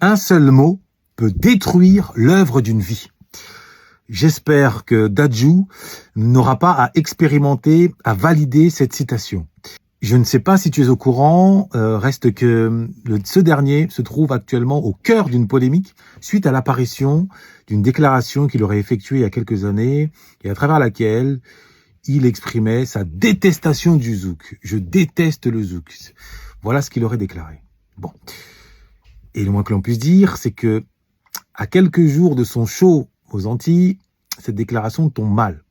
Un seul mot peut détruire l'œuvre d'une vie. J'espère que Dadju n'aura pas à expérimenter, à valider cette citation. Je ne sais pas si tu es au courant, reste que ce dernier se trouve actuellement au cœur d'une polémique suite à l'apparition d'une déclaration qu'il aurait effectuée il y a quelques années et à travers laquelle il exprimait sa détestation du zouk. Je déteste le zouk. Voilà ce qu'il aurait déclaré. Bon. Et le moins que l'on puisse dire, c'est que à quelques jours de son show aux Antilles, cette déclaration tombe mal.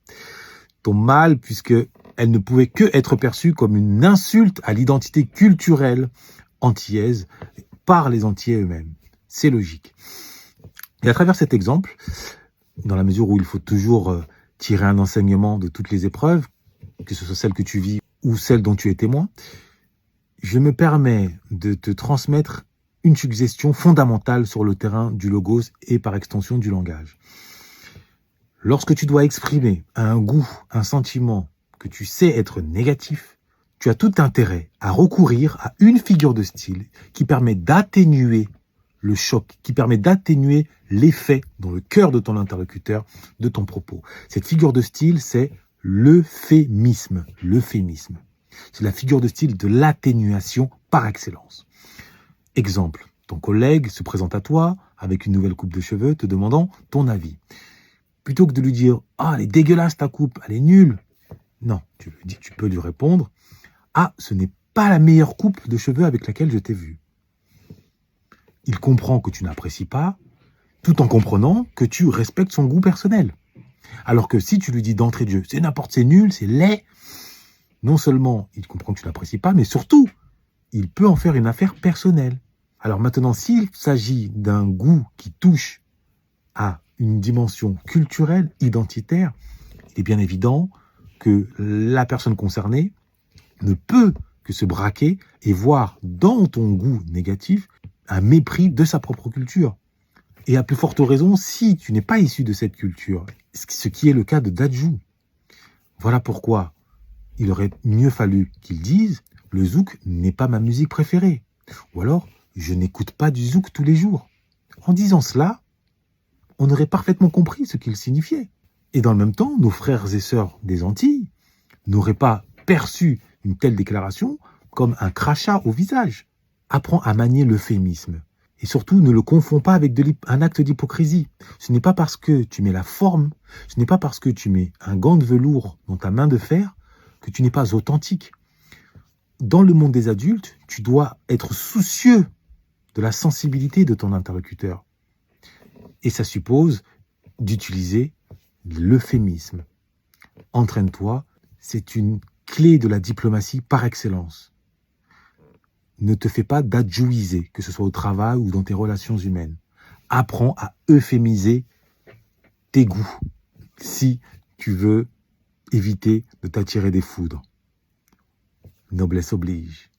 Tombe mal puisque elle ne pouvait que être perçue comme une insulte à l'identité culturelle antillaise par les Antillais eux-mêmes. C'est logique. Et à travers cet exemple, dans la mesure où il faut toujours tirer un enseignement de toutes les épreuves, que ce soit celles que tu vis ou celles dont tu es témoin, je me permets de te transmettre une suggestion fondamentale sur le terrain du logos et par extension du langage. Lorsque tu dois exprimer un goût, un sentiment que tu sais être négatif, tu as tout intérêt à recourir à une figure de style qui permet d'atténuer le choc, qui permet d'atténuer l'effet dans le cœur de ton interlocuteur de ton propos. Cette figure de style, c'est l'euphémisme. L'euphémisme. C'est la figure de style de l'atténuation par excellence. Exemple, ton collègue se présente à toi avec une nouvelle coupe de cheveux te demandant ton avis. Plutôt que de lui dire « Ah, elle est dégueulasse ta coupe, elle est nulle », non, tu peux lui répondre « Ah, ce n'est pas la meilleure coupe de cheveux avec laquelle je t'ai vu ». Il comprend que tu n'apprécies pas, tout en comprenant que tu respectes son goût personnel. Alors que si tu lui dis d'entrée de jeu « C'est n'importe, c'est nul, c'est laid », non seulement il comprend que tu n'apprécies pas, mais surtout, il peut en faire une affaire personnelle. Alors maintenant, s'il s'agit d'un goût qui touche à une dimension culturelle, identitaire, il est bien évident que la personne concernée ne peut que se braquer et voir dans ton goût négatif un mépris de sa propre culture. Et à plus forte raison, si tu n'es pas issu de cette culture, ce qui est le cas de Dadju. Voilà pourquoi il aurait mieux fallu qu'il dise « Le zouk n'est pas ma musique préférée » ou alors « Je n'écoute pas du zouk tous les jours ». En disant cela, on aurait parfaitement compris ce qu'il signifiait. Et dans le même temps, nos frères et sœurs des Antilles n'auraient pas perçu une telle déclaration comme un crachat au visage. Apprends à manier l'euphémisme. Et surtout, ne le confonds pas avec un acte d'hypocrisie. Ce n'est pas parce que tu mets la forme, ce n'est pas parce que tu mets un gant de velours dans ta main de fer que tu n'es pas authentique. Dans le monde des adultes, tu dois être soucieux de la sensibilité de ton interlocuteur. Et ça suppose d'utiliser l'euphémisme. Entraîne-toi, c'est une clé de la diplomatie par excellence. Ne te fais pas dadjouiser, que ce soit au travail ou dans tes relations humaines. Apprends à euphémiser tes goûts si tu veux éviter de t'attirer des foudres. Noblesse oblige.